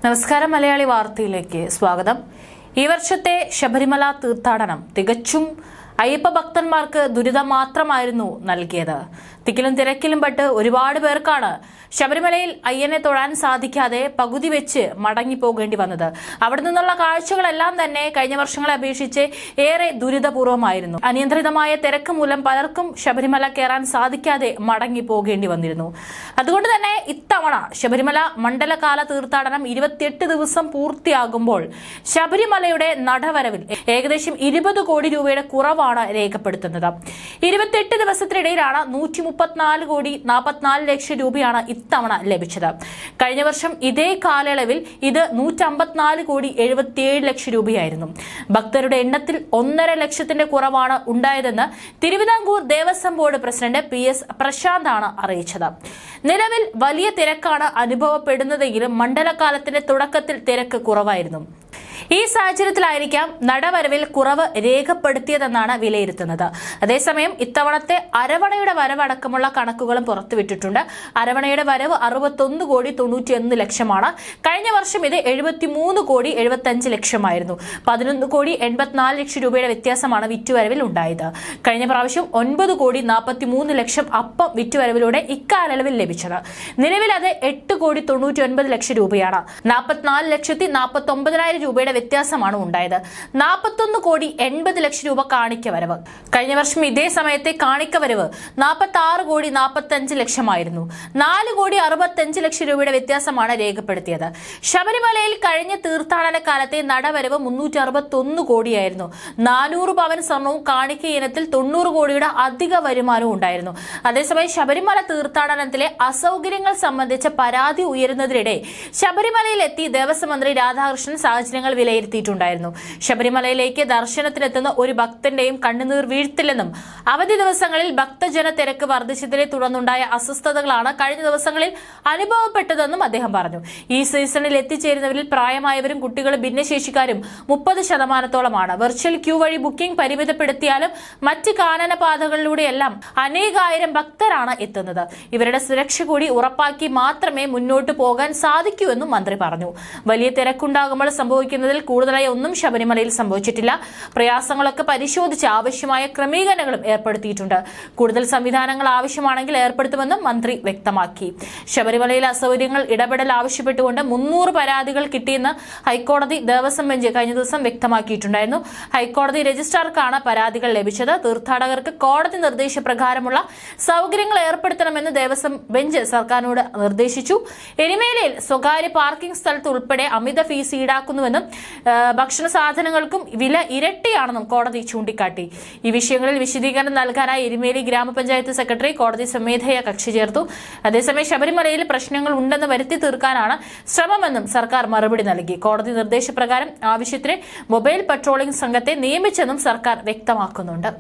നമസ്കാരം, മലയാളി വാർത്തയിലേക്ക് സ്വാഗതം. ഈ വർഷത്തെ ശബരിമല തീർത്ഥാടനം തികച്ചും അയ്യപ്പ ഭക്തന്മാർക്ക് ദുരിതം മാത്രമായിരുന്നു നൽകിയത്. തിക്കിലും തിരക്കിലും പെട്ട് ഒരുപാട് പേർക്കാണ് ശബരിമലയിൽ അയ്യനെ തൊഴാൻ സാധിക്കാതെ പകുതി വെച്ച് മടങ്ങിപ്പോകേണ്ടി വന്നത്. അവിടെ നിന്നുള്ള കാഴ്ചകളെല്ലാം തന്നെ കഴിഞ്ഞ വർഷങ്ങളെ അപേക്ഷിച്ച് ഏറെ ദുരിതപൂർവമായിരുന്നു. അനിയന്ത്രിതമായ തിരക്ക് മൂലം പലർക്കും ശബരിമല കയറാൻ സാധിക്കാതെ മടങ്ങിപ്പോകേണ്ടി വന്നിരുന്നു. അതുകൊണ്ട് തന്നെ ഇത്തവണ ശബരിമല മണ്ഡലകാല തീർത്ഥാടനം 28 ദിവസം പൂർത്തിയാകുമ്പോൾ ശബരിമലയുടെ നടവരവിൽ ഏകദേശം 20 കോടി രൂപയുടെ കുറവാണ് രേഖപ്പെടുത്തുന്നത്. 28 ദിവസത്തിനിടയിലാണ് 134 കോടി 44 ലക്ഷം രൂപയാണ് ഇത്തവണ ലഭിച്ചത്. കഴിഞ്ഞ വർഷം ഇതേ കാലയളവിൽ ഇത് 154 കോടി 77 ലക്ഷം രൂപയായിരുന്നു. ഭക്തരുടെ എണ്ണത്തിൽ 1.5 ലക്ഷത്തിന്റെ കുറവാണ് ഉണ്ടായതെന്ന് Thiruvithamkoor Devaswom board president PS പ്രശാന്താണ് അറിയിച്ചത്. നിലവിൽ വലിയ തിരക്കാണ് അനുഭവപ്പെടുന്നതെങ്കിലും മണ്ഡലകാലത്തിന്റെ തുടക്കത്തിൽ തിരക്ക് കുറവായിരുന്നു. ഈ സാഹചര്യത്തിലായിരിക്കാം നടവരവിൽ കുറവ് രേഖപ്പെടുത്തിയതെന്നാണ് വിലയിരുത്തുന്നത്. അതേസമയം ഇത്തവണത്തെ അരവണയുടെ വരവടക്കമുള്ള കണക്കുകളും പുറത്തുവിട്ടിട്ടുണ്ട്. അരവണയുടെ വരവ് 61 കോടി 91 ലക്ഷമാണ്. കഴിഞ്ഞ വർഷം ഇത് 73 കോടി 75 ലക്ഷമായിരുന്നു. 11 കോടി 84 ലക്ഷം രൂപയുടെ വ്യത്യാസമാണ് വിറ്റുവരവിൽ ഉണ്ടായത്. കഴിഞ്ഞ പ്രാവശ്യം 9 കോടി 43 ലക്ഷം അപ്പം വിറ്റുവരവിലൂടെ ഇക്കാലയളവിൽ ലഭിച്ചത്. നിലവിൽ അത് 8 കോടി 99 ലക്ഷം രൂപയാണ്. 44 ലക്ഷത്തി 49,000 രൂപയുടെ വ്യത്യാസമാണ് ഉണ്ടായത്. 41 കോടി 80 ലക്ഷം രൂപ കാണിക്ക വരവ്. കഴിഞ്ഞ വർഷം ഇതേ സമയത്തെ കാണിക്ക വരവ് 46 കോടി 45 ലക്ഷമായിരുന്നു. 4 കോടി 65 ലക്ഷം രൂപയുടെ വ്യത്യാസമാണ് രേഖപ്പെടുത്തിയത്. ശബരിമലയിൽ കഴിഞ്ഞ തീർത്ഥാടന കാലത്തെ നടവരവ് 361 കോടിയായിരുന്നു. 400 പവൻ സ്വർണവും കാണിക്ക ഇനത്തിൽ 90 കോടിയുടെ അധിക വരുമാനവും ഉണ്ടായിരുന്നു. അതേസമയം ശബരിമല തീർത്ഥാടനത്തിലെ അസൗകര്യങ്ങൾ സംബന്ധിച്ച പരാതി ഉയരുന്നതിനിടെ ശബരിമലയിലെത്തി ദേവസ്വം മന്ത്രി രാധാകൃഷ്ണൻ സാഹചര്യങ്ങൾ വിലയിരുത്തിയിട്ടുണ്ടായിരുന്നു. ശബരിമലയിലേക്ക് ദർശനത്തിനെത്തുന്ന ഒരു ഭക്തന്റെയും കണ്ണുനീർ വീഴ്ത്തില്ലെന്നും അവധി ദിവസങ്ങളിൽ ഭക്തജന തിരക്ക് വർദ്ധിച്ചതിനെ തുടർന്നുണ്ടായ അസ്വസ്ഥതകളാണ് കഴിഞ്ഞ ദിവസങ്ങളിൽ അനുഭവപ്പെട്ടതെന്നും അദ്ദേഹം പറഞ്ഞു. ഈ സീസണിൽ എത്തിച്ചേരുന്നവരിൽ പ്രായമായവരും കുട്ടികളും ഭിന്നശേഷിക്കാരും 30%. വെർച്വൽ ക്യൂ വഴി ബുക്കിംഗ് പരിമിതപ്പെടുത്തിയാലും മറ്റ് കാനനപാതകളിലൂടെയെല്ലാം അനേകായിരം ഭക്തരാണ് എത്തുന്നത്. ഇവരുടെ സുരക്ഷ കൂടി ഉറപ്പാക്കി മാത്രമേ മുന്നോട്ട് പോകാൻ സാധിക്കൂ എന്നും മന്ത്രി പറഞ്ഞു. വലിയ തിരക്കുണ്ടാകുമ്പോൾ സംഭവിക്കുന്നതിൽ കൂടുതലായി ഒന്നും ശബരിമലയിൽ സംഭവിച്ചിട്ടില്ല. പ്രയാസങ്ങളൊക്കെ പരിശോധിച്ച് ആവശ്യമായ ക്രമീകരണങ്ങളും ഏർപ്പെടുത്തിയിട്ടുണ്ട്. കൂടുതൽ സംവിധാനങ്ങൾ ആവശ്യമാണെങ്കിൽ ഏർപ്പെടുത്തുമെന്നും മന്ത്രി വ്യക്തമാക്കി. ശബരിമലയിലെ അസൗകര്യങ്ങൾ ഇടപെടൽ ആവശ്യപ്പെട്ടുകൊണ്ട് 300 പരാതികൾ കിട്ടിയെന്ന് ഹൈക്കോടതി ദേവസ്വം ബെഞ്ച് കഴിഞ്ഞ ദിവസം വ്യക്തമാക്കിയിട്ടുണ്ടായിരുന്നു. ഹൈക്കോടതി രജിസ്ട്രാർക്കാണ് പരാതികൾ ലഭിച്ചത്. തീർത്ഥാടകർക്ക് കോടതി നിർദ്ദേശപ്രകാരമുള്ള സൗകര്യങ്ങൾ ഏർപ്പെടുത്തണമെന്ന് ദേവസ്വം ബെഞ്ച് സർക്കാരിനോട് നിർദ്ദേശിച്ചു. എരുമേലിയിൽ സ്വകാര്യ പാർക്കിംഗ് സ്ഥലത്ത് ഉൾപ്പെടെ അമിത ഫീസ് ഈടാക്കുന്നുവെന്നും ഭക്ഷണ സാധനങ്ങൾക്കും വില ഇരട്ടിയാണെന്നും കോടതി ചൂണ്ടിക്കാട്ടി. ഈ വിഷയങ്ങളിൽ വിശദീകരണം നൽകാനായി എരുമേലി ഗ്രാമപഞ്ചായത്ത് സെക്രട്ടറി കോടതി സ്വമേധയാ കക്ഷി ചേർത്തു. അതേസമയം ശബരിമലയിൽ പ്രശ്നങ്ങൾ ഉണ്ടെന്ന് വരുത്തി തീർക്കാനാണ് ശ്രമമെന്നും സർക്കാർ മറുപടി നൽകി. കോടതി നിർദ്ദേശപ്രകാരം ആവശ്യത്തിന് മൊബൈൽ പട്രോളിംഗ് സംഘത്തെ നിയമിച്ചെന്നും സർക്കാർ വ്യക്തമാക്കുന്നുണ്ട്.